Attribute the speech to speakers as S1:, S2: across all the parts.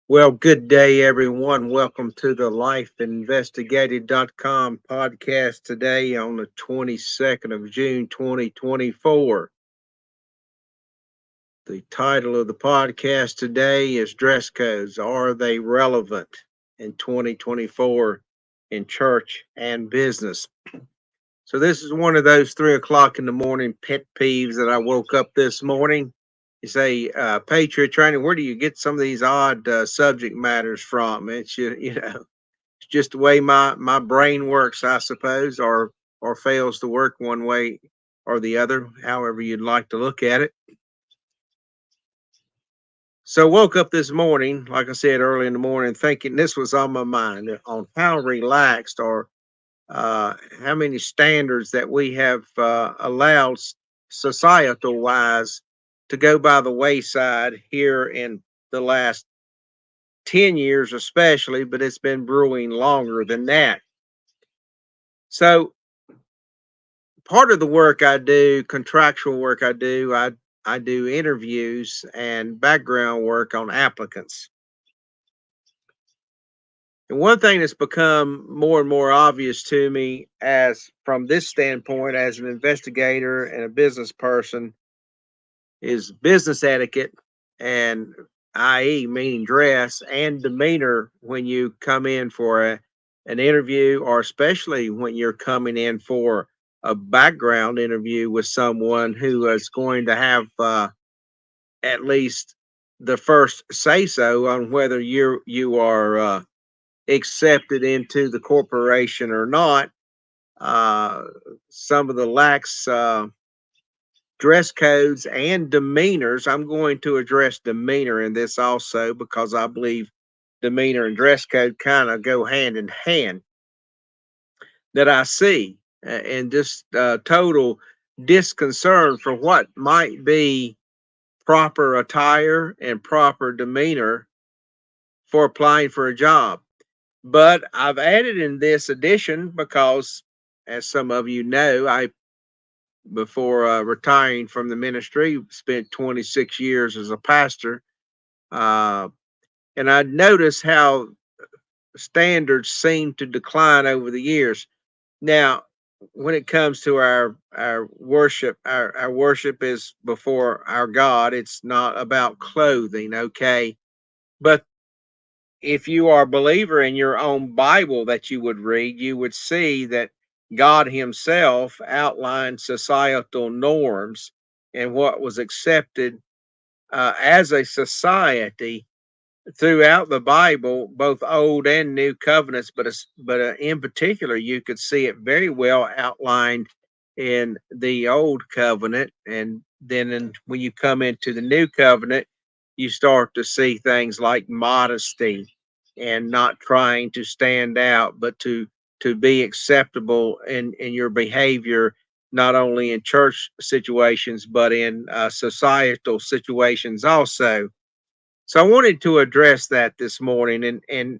S1: Well, good day, everyone. Welcome to the lifeinvestigated.com podcast today on the 22nd of June, 2024. The title of the podcast today is Dress Codes. Are they relevant in 2024 in church and business? So, this is one of those 3 o'clock in the morning pet peeves that I woke up this morning. You say, Patriot training, where do you get some of these odd subject matters from? It's, it's just the way my brain works, I suppose, or fails to work one way or the other, however you'd like to look at it. So woke up this morning, like I said early in the morning, thinking this was on my mind on how relaxed or how many standards that we have allowed societal wise to go by the wayside here in the last 10 years, especially, but it's been brewing longer than that. So part of the work I do, contractual work I do interviews and background work on applicants. And one thing that's become more and more obvious to me as from this standpoint as an investigator and a business person is business etiquette and i.e. meaning dress and demeanor when you come in for an interview, or especially when you're coming in for a background interview with someone who is going to have at least the first say so on whether you are accepted into the corporation or not. Uh, some of the lax dress codes and demeanors. I'm going to address demeanor in this also because I believe demeanor and dress code kind of go hand in hand that I see, and just total disconcern for what might be proper attire and proper demeanor for applying for a job. But I've added in this edition because, as some of you know, I before retiring from the ministry, spent 26 years as a pastor. Uh, and I noticed how standards seem to decline over the years. Now, when it comes to our worship, our worship is before our God. It's not about clothing, okay? But if you are a believer in your own Bible that you would read, you would see that God Himself outlined societal norms and what was accepted as a society throughout the Bible, both Old and New covenants. But in particular, you could see it very well outlined in the Old Covenant, and then when you come into the New Covenant, you start to see things like modesty and not trying to stand out, but to be acceptable in your behavior, not only in church situations but in societal situations also. So I wanted to address that this morning, and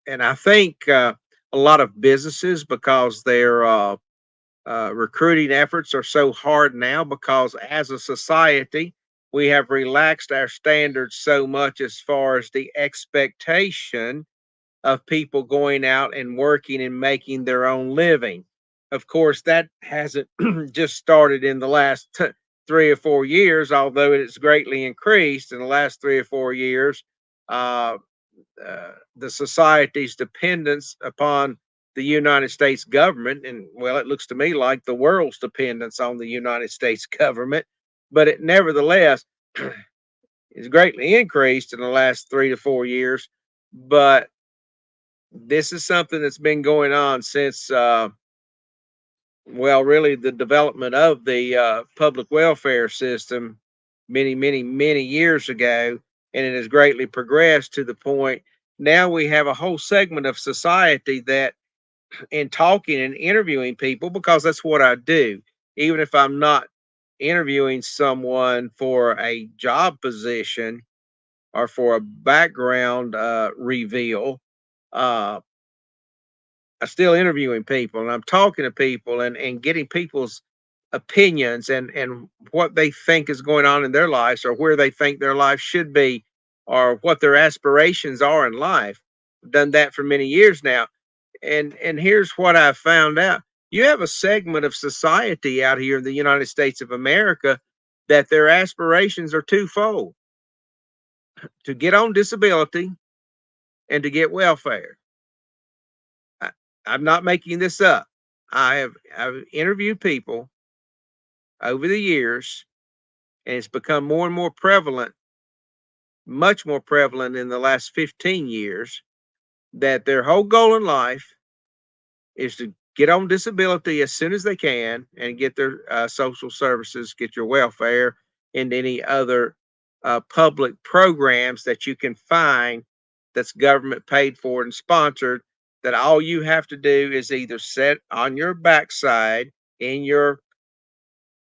S1: I think a lot of businesses, because their recruiting efforts are so hard now, because as a society we have relaxed our standards so much as far as the expectation of people going out and working and making their own living. Of course, that hasn't just started in the last 3 or 4 years, although it has greatly increased in the last 3 or 4 years. Uh, the society's dependence upon the United States government, and well, it looks to me like the world's dependence on the United States government, but it nevertheless is greatly increased in the last 3 to 4 years. But this is something that's been going on since, well, really the development of the public welfare system many, many, many years ago. And it has greatly progressed to the point now we have a whole segment of society that, in talking and interviewing people, because that's what I do, even if I'm not interviewing someone for a job position or for a background reveal, uh, I'm still interviewing people and I'm talking to people and getting people's opinions and what they think is going on in their lives or where they think their life should be or what their aspirations are in life. I've done that for many years now. And here's what I've found out. You have a segment of society out here in the United States of America that their aspirations are twofold: to get on disability and to get welfare. I, I'm not making this up. I've interviewed people over the years, and it's become more and more prevalent, much more prevalent in the last 15 years, that their whole goal in life is to get on disability as soon as they can and get their social services, get your welfare, and any other public programs that you can find that's government paid for and sponsored. That all you have to do is either sit on your backside in your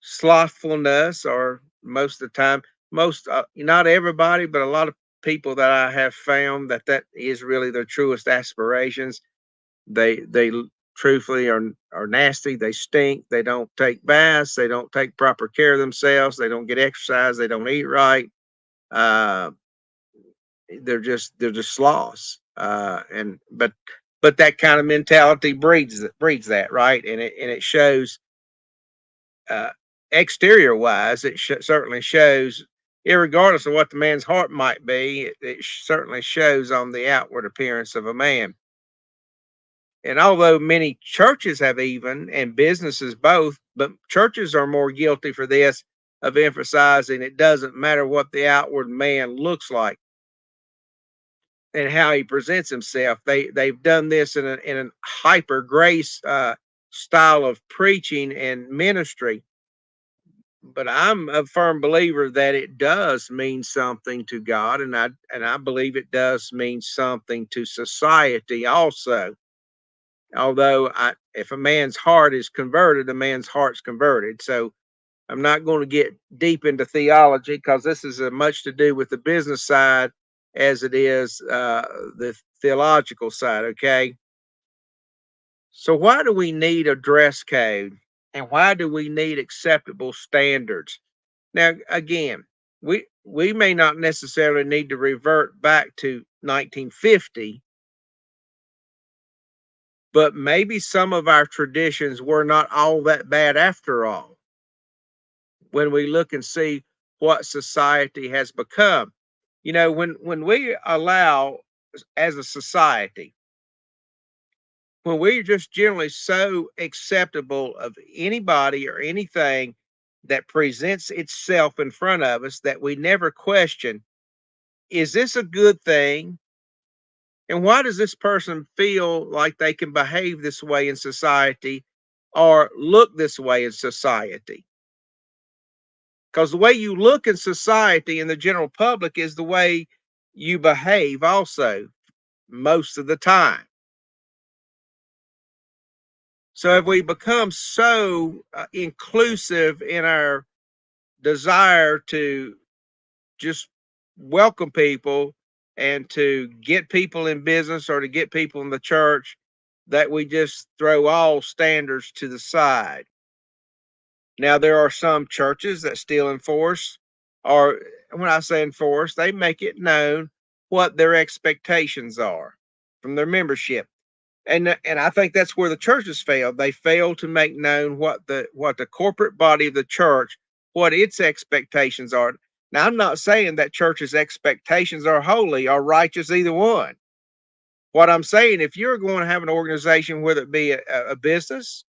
S1: slothfulness, or most of the time, not everybody, but a lot of people that I have found that is really their truest aspirations. They truthfully are nasty. They stink. They don't take baths. They don't take proper care of themselves. They don't get exercise. They don't eat right. Uh, they're just sloths. And but that kind of mentality breeds that, right, and it shows uh, exterior wise. It certainly shows, irregardless of what the man's heart might be. It certainly shows on the outward appearance of a man. And although many churches have even, and businesses both, but churches are more guilty for this, of emphasizing it doesn't matter what the outward man looks like and how he presents himself. They've done this in a hyper grace style of preaching and ministry. But I'm a firm believer that it does mean something to God, and I believe it does mean something to society also. Although if a man's heart is converted, a man's heart's converted. So I'm not going to get deep into theology, because this is as much to do with the business side as it is the theological side. Okay. So why do we need a dress code, and why do we need acceptable standards? Now, again, we may not necessarily need to revert back to 1950, but maybe some of our traditions were not all that bad after all, when we look and see what society has become. When we allow, as a society, when we're just generally so acceptable of anybody or anything that presents itself in front of us, that we never question, is this a good thing? And why does this person feel like they can behave this way in society or look this way in society? Because the way you look in society in the general public is the way you behave also, most of the time. So if we become so inclusive in our desire to just welcome people and to get people in business or to get people in the church, that we just throw all standards to the side. Now, there are some churches that still enforce, or when I say enforce, they make it known what their expectations are from their membership. And I think that's where the churches failed. They failed to make known what the corporate body of the church, what its expectations are. Now, I'm not saying that churches' expectations are holy or righteous, either one. What I'm saying, if you're going to have an organization, whether it be a business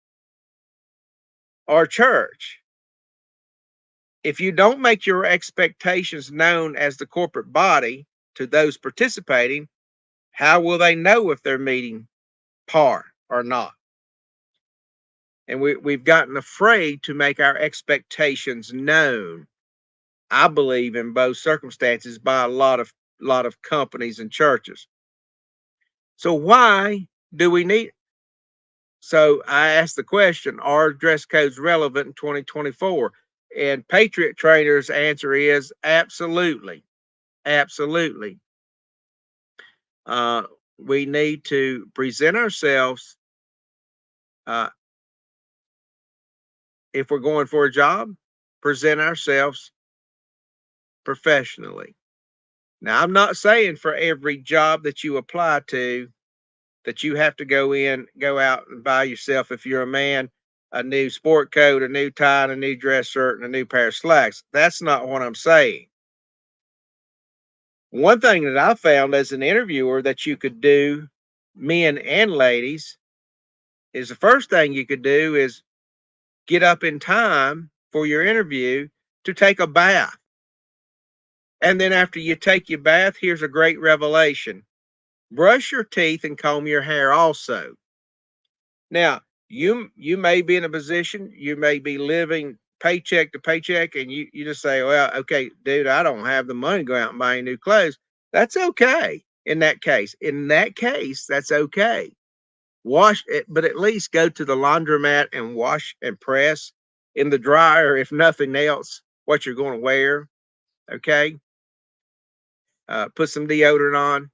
S1: or a church, if you don't make your expectations known as the corporate body to those participating, how will they know if they're meeting par or not? And we've gotten afraid to make our expectations known, I believe, in both circumstances, by a lot of companies and churches. So why do we need? So I asked the question: are dress codes relevant in 2024? And Patriot Trainer's answer is absolutely, absolutely. Uh, we need to present ourselves, uh, if we're going for a job, present ourselves professionally. Now, I'm not saying for every job that you apply to that you have to go out and buy yourself, if you're a man, a new sport coat, a new tie, and a new dress shirt, and a new pair of slacks. That's not what I'm saying. One thing that I found as an interviewer that you could do, men and ladies, is the first thing you could do is get up in time for your interview to take a bath. And then after you take your bath, here's a great revelation: brush your teeth and comb your hair also. Now, you may be in a position, you may be living paycheck to paycheck, and you just say, well, okay, dude, I don't have the money to go out and buy new clothes. That's okay in that case. In that case, that's okay. Wash it, but at least go to the laundromat and wash and press in the dryer, if nothing else, what you're going to wear. Okay. Put some deodorant on,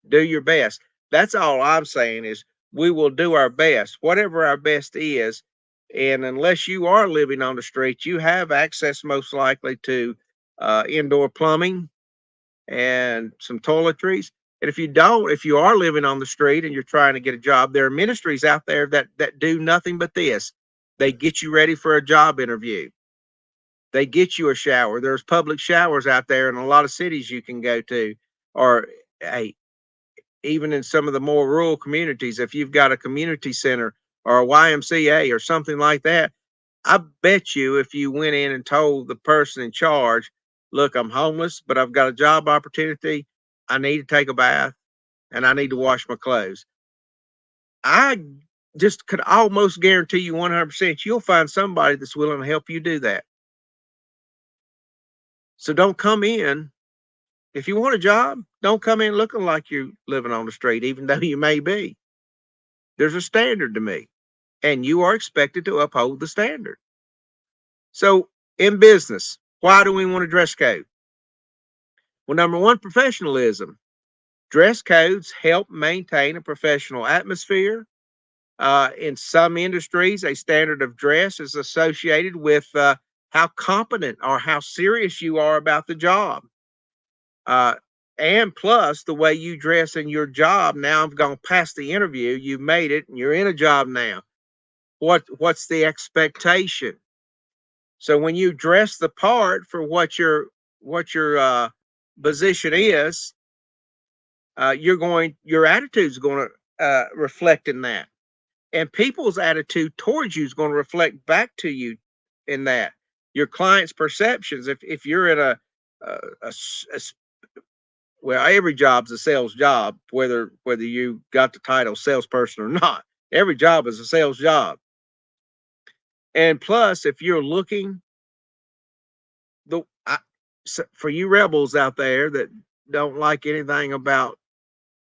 S1: do your best. That's all I'm saying is we will do our best, whatever our best is. And unless you are living on the street, you have access most likely to indoor plumbing and some toiletries. And if you don't, if you are living on the street and you're trying to get a job, there are ministries out there that do nothing but this. They get you ready for a job interview. They get you a shower. There's public showers out there in a lot of cities you can go to, or hey, even in some of the more rural communities, if you've got a community center or a YMCA or something like that, I bet you if you went in and told the person in charge, look, I'm homeless, but I've got a job opportunity. I need to take a bath and I need to wash my clothes. I just could almost guarantee you 100% you'll find somebody that's willing to help you do that. So don't come in. If you want a job, don't come in looking like you're living on the street, even though you may be. There's a standard to me, and you are expected to uphold the standard. So, in business, why do we want a dress code? Well, number one, professionalism. Dress codes help maintain a professional atmosphere. In some industries, a standard of dress is associated with how competent or how serious you are about the job. Uh, and plus, the way you dress in your job, now I've gone past the interview, you've made it, and you're in a job now. What's the expectation? So when you dress the part for what your position is, your attitude is going to reflect in that, and people's attitude towards you is going to reflect back to you in that. Your client's perceptions. If you're in a well, every job's a sales job, whether you got the title salesperson or not. Every job is a sales job. And plus, if you're looking the I, for you rebels out there that don't like anything about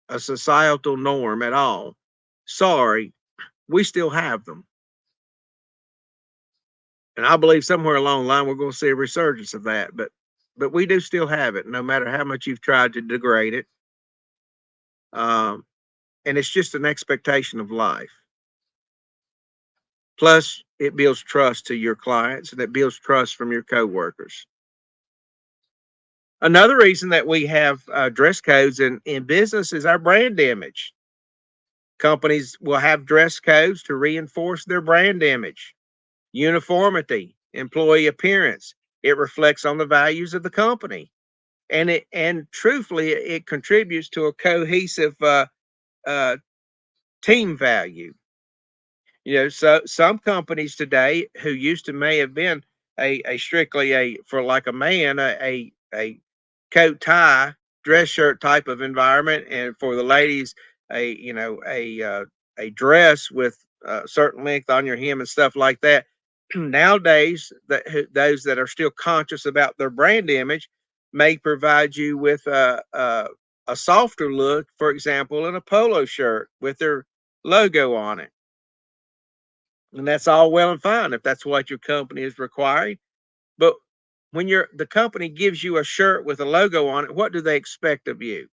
S1: a societal norm at all, sorry, we still have them. And I believe somewhere along the line we're going to see a resurgence of that. But we do still have it, no matter how much you've tried to degrade it. Um, and it's just an expectation of life. Plus, it builds trust to your clients and it builds trust from your coworkers. Another reason that we have dress codes in business is our brand image. Companies will have dress codes to reinforce their brand image. Uniformity, employee appearance. It reflects on the values of the company. And truthfully, it contributes to a cohesive uh, team value. So some companies today who used to may have been a strictly a for like a man a coat tie dress shirt type of environment, and for the ladies a dress with a certain length on your hem and stuff like that. Nowadays, those that are still conscious about their brand image may provide you with a softer look, for example, in a polo shirt with their logo on it. And that's all well and fine if that's what your company is requiring. But when the company gives you a shirt with a logo on it, what do they expect of you?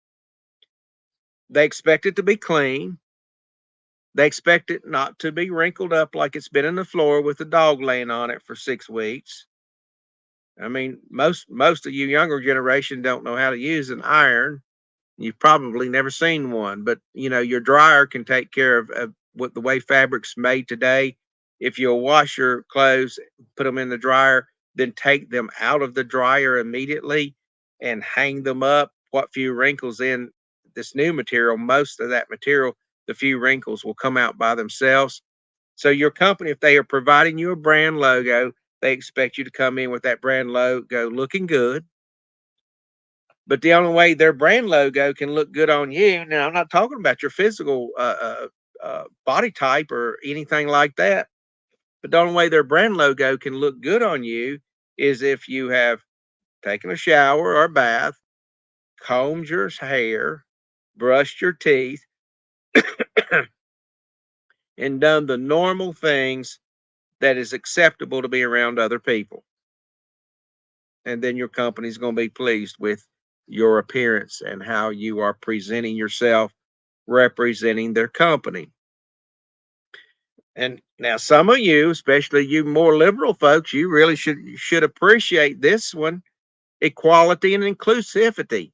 S1: They expect it to be clean. They expect it not to be wrinkled up like it's been in the floor with a dog laying on it for 6 weeks. I mean, most of you younger generation don't know how to use an iron. You've probably never seen one, but your dryer can take care of what the way fabric's made today. If you'll wash your clothes, put them in the dryer, then take them out of the dryer immediately and hang them up. What few wrinkles in this new material, most of that material, the few wrinkles will come out by themselves. So your company, if they are providing you a brand logo, they expect you to come in with that brand logo looking good. But the only way their brand logo can look good on you, now I'm not talking about your physical body type or anything like that, but the only way their brand logo can look good on you is if you have taken a shower or a bath, combed your hair, brushed your teeth, and done the normal things that is acceptable to be around other people. And then your company's going to be pleased with your appearance and how you are presenting yourself, representing their company. And now some of you, especially you more liberal folks, you really should appreciate this one: equality and inclusivity.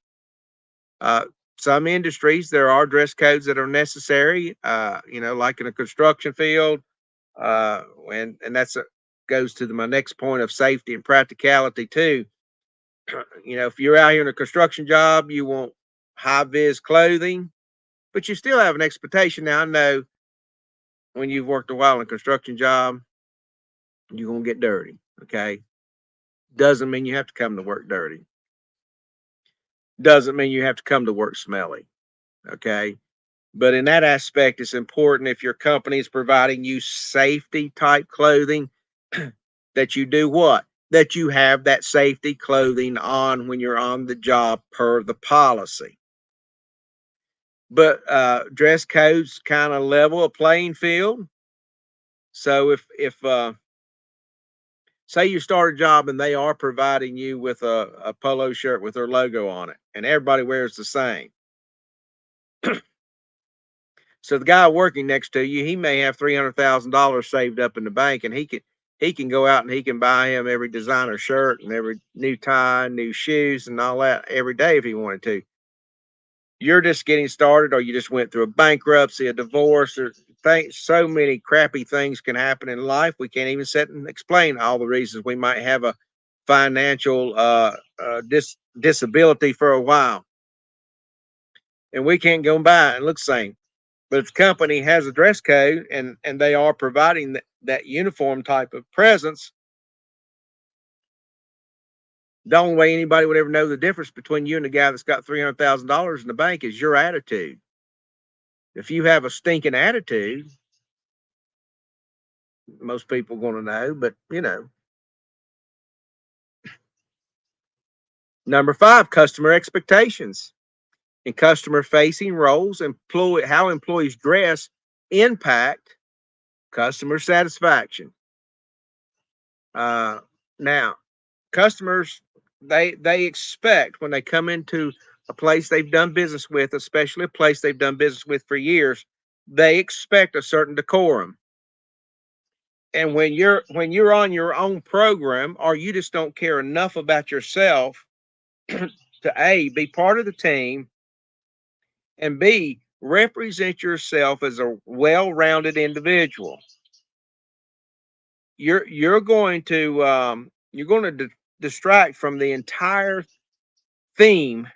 S1: Uh, some industries there are dress codes that are necessary. Like in a construction field, and that's goes to my next point of safety and practicality too. If you're out here in a construction job, you want high vis clothing, but you still have an expectation. Now I know when you've worked a while in a construction job, you're gonna get dirty. Okay. Doesn't mean you have to come to work dirty. Doesn't mean you have to come to work smelly. Okay. But in that aspect, it's important if your company is providing you safety type clothing that you do what? That you have that safety clothing on when you're on the job per the policy. But dress codes kind of level a playing field. So if say you start a job and they are providing you with a polo shirt with their logo on it, and everybody wears the same. So the guy working next to you, he may have $300,000 saved up in the bank, and he can go out and he can buy him every designer shirt and every new tie, new shoes, and all that every day if he wanted to. You're just getting started, or you just went through a bankruptcy, a divorce, or so many crappy things can happen in life. We can't even sit and explain all the reasons we might have a financial disability for a while, and we can't go by and look the same. But if the company has a dress code and they are providing that uniform type of presence, the only way anybody would ever know the difference between you and the guy that's got $300,000 in the bank is your attitude. If you have a stinking attitude, most people are going to know. But number 5, customer expectations. In customer facing roles, how employees dress impact customer satisfaction. Now, customers, they expect when they come into a place they've done business with, especially a place they've done business with for years, they expect a certain decorum. And when you're on your own program, or you just don't care enough about yourself to A, be part of the team, and B, represent yourself as a well-rounded individual, you're going to distract from the entire theme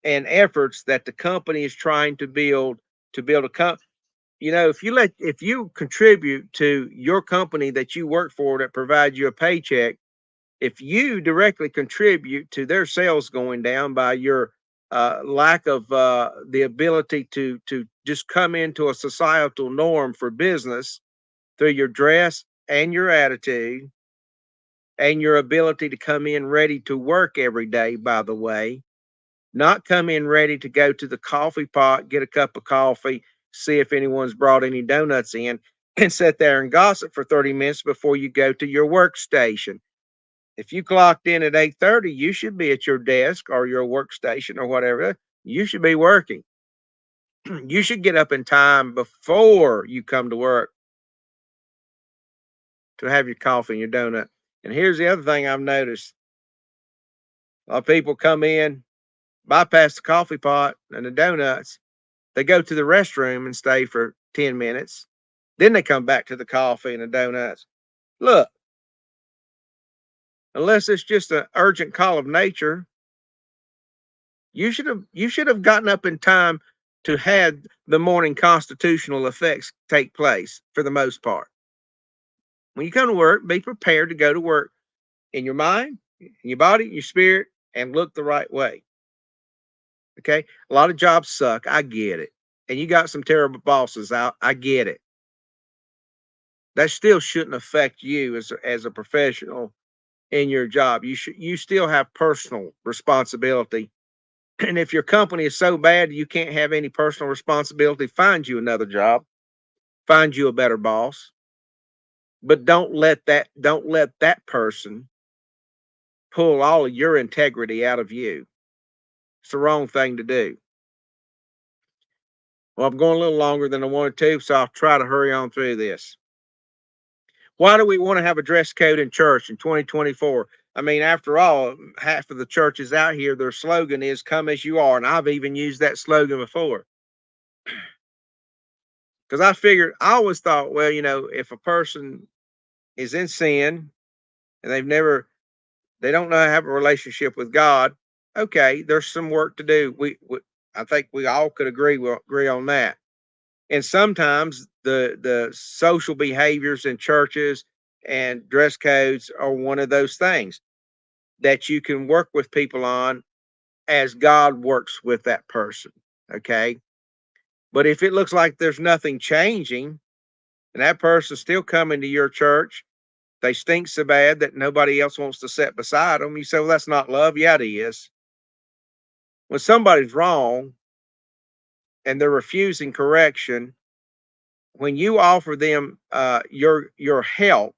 S1: and efforts that the company is trying to build a company. If you contribute to your company that you work for that provides you a paycheck, if you directly contribute to their sales going down by your lack of the ability to just come into a societal norm for business through your dress and your attitude and your ability to come in ready to work every day, by the way, not come in ready to go to the coffee pot, get a cup of coffee, see if anyone's brought any donuts in, and sit there and gossip for 30 minutes before you go to your workstation. If you clocked in at 8:30, you should be at your desk or your workstation or whatever. You should be working. You should get up in time before you come to work to have your coffee and your donut. And here's the other thing I've noticed. A lot of people come in, bypass the coffee pot and the donuts. They go to the restroom and stay for 10 minutes. Then they come back to the coffee and the donuts. Look, unless it's just an urgent call of nature, you should have gotten up in time to have the morning constitutional effects take place for the most part. When you come to work, be prepared to go to work in your mind, in your body, your spirit, and look the right way. Okay. A lot of jobs suck. I get it. And you got some terrible bosses out. I get it. That still shouldn't affect you as a professional in your job. You still have personal responsibility. And if your company is so bad you can't have any personal responsibility, find you another job, find you a better boss. But don't let that person pull all of your integrity out of you. It's the wrong thing to do. Well, I'm going a little longer than I wanted to, so I'll try to hurry on through this. Why do we want to have a dress code in church in 2024? I mean, after all, half of the churches out here, their slogan is "Come as you are," and I've even used that slogan before. Because I always thought, well, if a person is in sin and they don't know how to have a relationship with God, okay, there's some work to do. I think we all could agree on that. And sometimes the social behaviors in churches and dress codes are one of those things that you can work with people on as God works with that person. Okay. But if it looks like there's nothing changing and that person's still coming to your church, they stink so bad that nobody else wants to sit beside them, you say, well, that's not love. Yeah, it is. When somebody's wrong and they're refusing correction, when you offer them your help,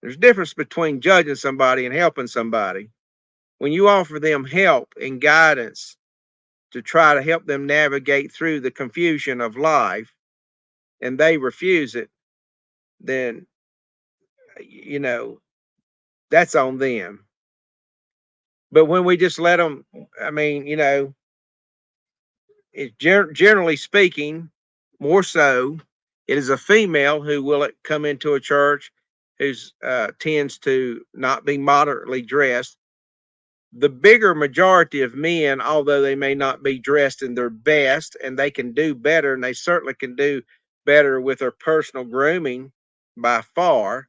S1: there's a difference between judging somebody and helping somebody. When you offer them help and guidance to try to help them navigate through the confusion of life and they refuse it, then, you know, that's on them. But when we just let them, I mean, generally speaking, more so, it is a female who will come into a church who's tends to not be moderately dressed. The bigger majority of men, although they may not be dressed in their best and they can do better, and they certainly can do better with their personal grooming by far,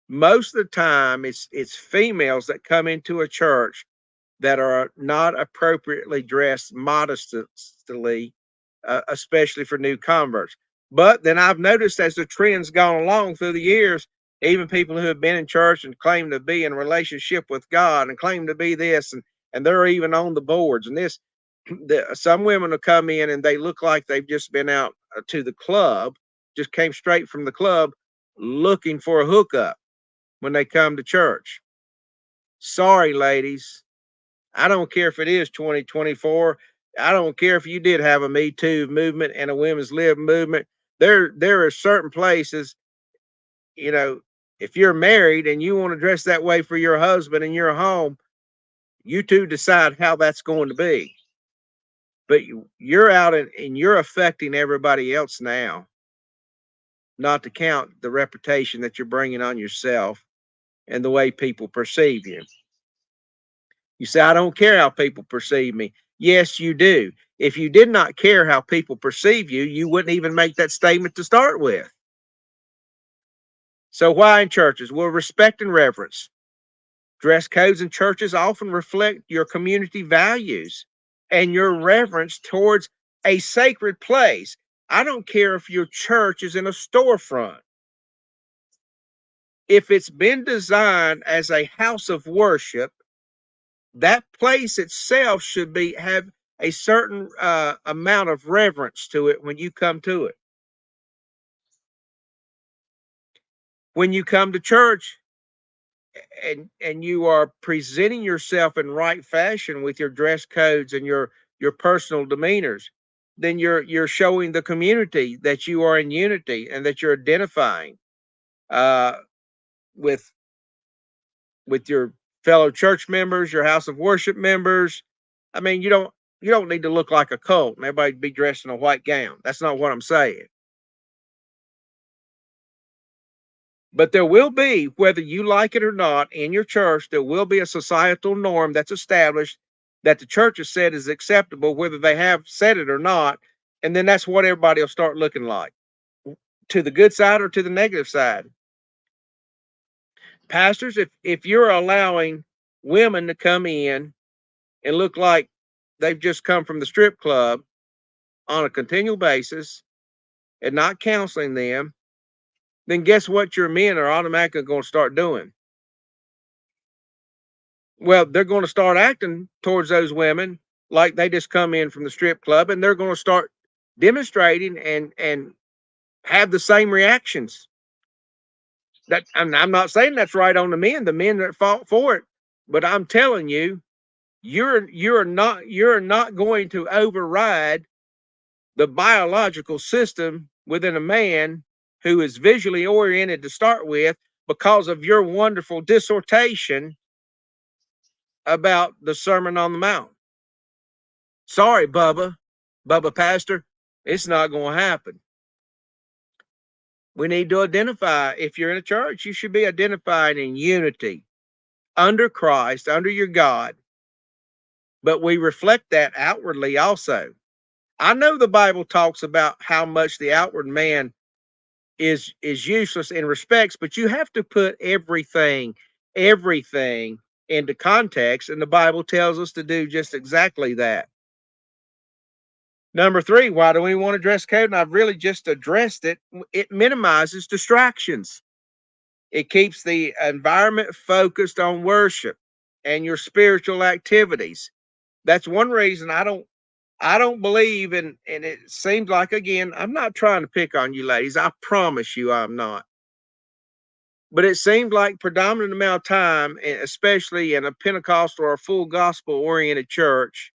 S1: most of the time it's females that come into a church that are not appropriately dressed modestly, especially for new converts. But then I've noticed as the trend's gone along through the years, even people who have been in church and claim to be in a relationship with God and claim to be this, and they're even on the boards and this. Some women will come in and they look like they've just been out to the club, just came straight from the club looking for a hookup when they come to church. Sorry, ladies, I don't care if it is 2024. I don't care if you did have a Me Too movement and a women's lib movement. There are certain places, you know, if you're married and you want to dress that way for your husband in your home, you two decide how that's going to be. But you're out and you're affecting everybody else now, not to count the reputation that you're bringing on yourself and the way people perceive you. You say, I don't care how people perceive me. Yes, you do. If you did not care how people perceive you, you wouldn't even make that statement to start with. So, why in churches? Well, respect and reverence. Dress codes in churches often reflect your community values and your reverence towards a sacred place. I don't care if your church is in a storefront. If it's been designed as a house of worship, that place itself should have a certain amount of reverence to it when you come to it. When you come to church and you are presenting yourself in right fashion with your dress codes and your personal demeanors, then you're showing the community that you are in unity and that you're identifying uh, with with your fellow church members, your house of worship members. I mean, you don't need to look like a cult and everybody be dressed in a white gown. That's not what I'm saying. But there will be, whether you like it or not, in your church, there will be a societal norm that's established that the church has said is acceptable, whether they have said it or not. And then that's what everybody will start looking like, to the good side or to the negative side. Pastors, if you're allowing women to come in and look like they've just come from the strip club on a continual basis and not counseling them, then guess what your men are automatically going to start doing? Well, they're going to start acting towards those women like they just come in from the strip club, and they're going to start demonstrating and have the same reactions. That I'm not saying that's right on the men that fought for it, but I'm telling you, you're not going to override the biological system within a man who is visually oriented to start with because of your wonderful dissertation about the Sermon on the Mount. Sorry, Bubba Pastor, it's not going to happen. We need to identify, if you're in a church, you should be identified in unity under Christ, under your God, but we reflect that outwardly also. I know the Bible talks about how much the outward man is useless in respects, but you have to put everything into context, and the Bible tells us to do just exactly that. Number three, why do we want to dress code? And I've really just addressed it. It minimizes distractions. It keeps the environment focused on worship and your spiritual activities. That's one reason I don't believe in, and it seems like, again, I'm not trying to pick on you ladies. I promise you I'm not. But it seemed like predominant amount of time, especially in a Pentecostal or a full gospel oriented church,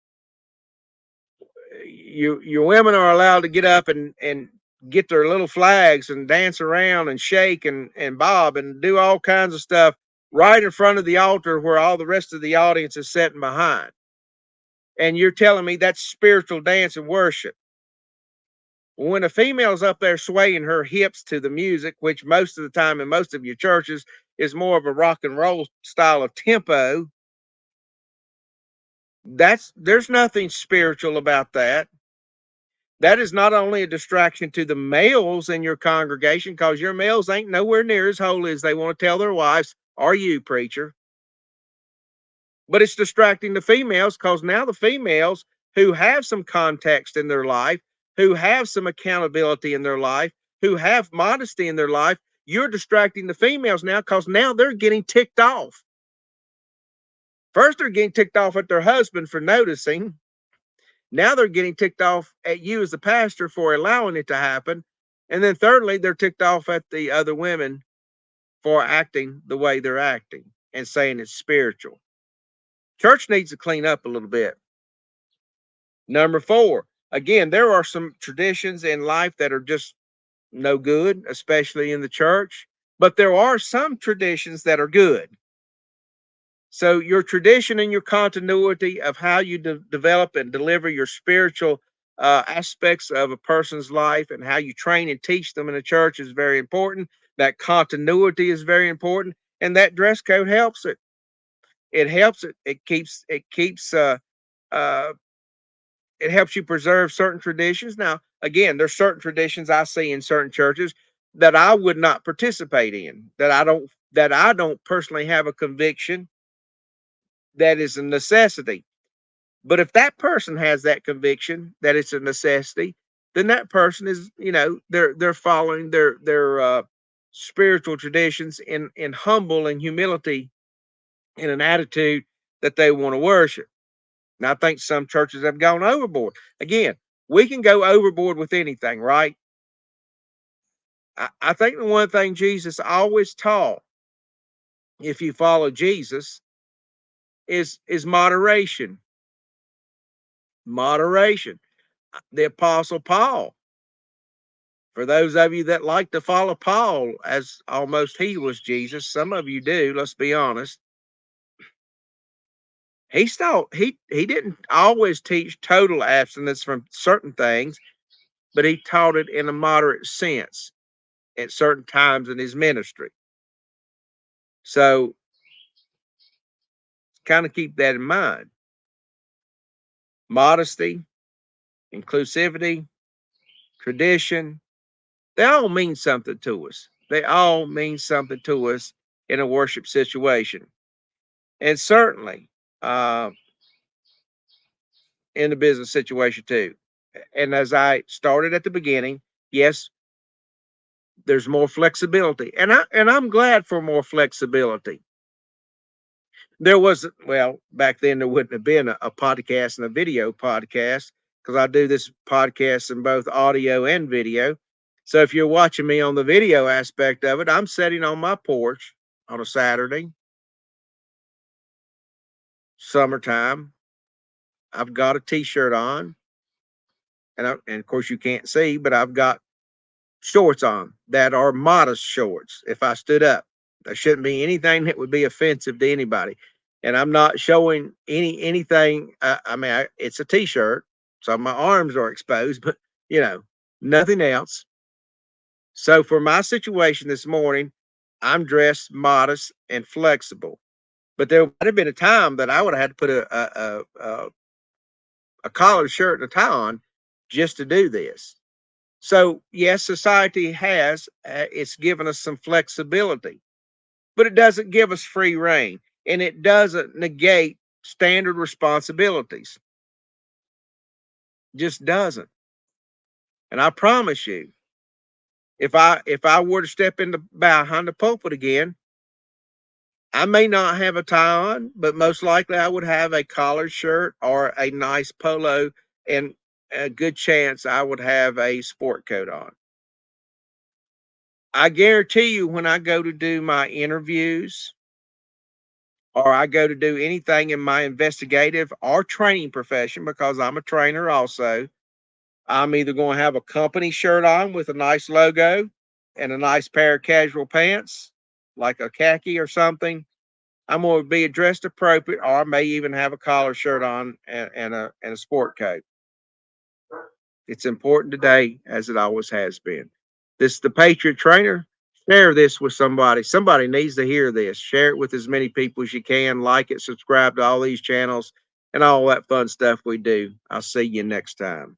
S1: your women are allowed to get up and get their little flags and dance around and shake and bob and do all kinds of stuff right in front of the altar where all the rest of the audience is sitting behind. And you're telling me that's spiritual dance and worship. When a female's up there swaying her hips to the music, which most of the time in most of your churches is more of a rock and roll style of tempo, there's nothing spiritual about that. That is not only a distraction to the males in your congregation, because your males ain't nowhere near as holy as they want to tell their wives, are you, preacher? But it's distracting the females, because now the females who have some context in their life, who have some accountability in their life, who have modesty in their life, you're distracting the females now, because now they're getting ticked off. First, they're getting ticked off at their husband for noticing. Now they're getting ticked off at you as the pastor for allowing it to happen. And then thirdly, they're ticked off at the other women for acting the way they're acting and saying it's spiritual. Church needs to clean up a little bit. Number four, again, there are some traditions in life that are just no good, especially in the church, but there are some traditions that are good. So your tradition and your continuity of how you develop and deliver your spiritual aspects of a person's life and how you train and teach them in the church is very important. That continuity is very important, and that dress code helps it. It helps it. Uh, it helps you preserve certain traditions. Now, again, there's certain traditions I see in certain churches that I would not participate in. That I don't personally have a conviction that is a necessity. But if that person has that conviction that it's a necessity, then that person is, they're following their spiritual traditions in humble and humility, in an attitude that they want to worship. Now, I think some churches have gone overboard. Again, we can go overboard with anything, right? I think the one thing Jesus always taught, if you follow Jesus, is moderation. Moderation. The Apostle Paul, for those of you that like to follow Paul as almost he was Jesus, some of you do, let's be honest. He didn't always teach total abstinence from certain things, but he taught it in a moderate sense at certain times in his ministry. So kind of keep that in mind. Modesty, inclusivity, tradition, they all mean something to us. They all mean something to us in a worship situation. And certainly uh, in the business situation too. And as I started at the beginning, yes, there's more flexibility. And I'm glad for more flexibility. There wasn't, well, back then there wouldn't have been a podcast and a video podcast because I do this podcast in both audio and video. So if you're watching me on the video aspect of it, I'm sitting on my porch on a Saturday, summertime. I've got a t-shirt on, and of course you can't see, but I've got shorts on that are modest shorts. If I stood up, there shouldn't be anything that would be offensive to anybody. And I'm not showing anything. It's a t-shirt, so my arms are exposed, but you know, nothing else. So for my situation this morning, I'm dressed modest and flexible. But there might have been a time that I would have had to put a collared shirt and a tie on just to do this. So yes, society has it's given us some flexibility, but it doesn't give us free reign, and it doesn't negate standard responsibilities. Just doesn't. And I promise you, if I were to step in the behind the pulpit again, I may not have a tie on, but most likely I would have a collared shirt or a nice polo, and a good chance I would have a sport coat on. I guarantee you, when I go to do my interviews or I go to do anything in my investigative or training profession, because I'm a trainer also, I'm either going to have a company shirt on with a nice logo and a nice pair of casual pants, like a khaki or something. I'm going to be dressed appropriate, or I may even have a collar shirt on and a sport coat. It's important today as it always has been. This is the Patriot Trainer. Share this with somebody. Somebody needs to hear this. Share it with as many people as you can. Like it, subscribe to all these channels, and all that fun stuff we do. I'll see you next time.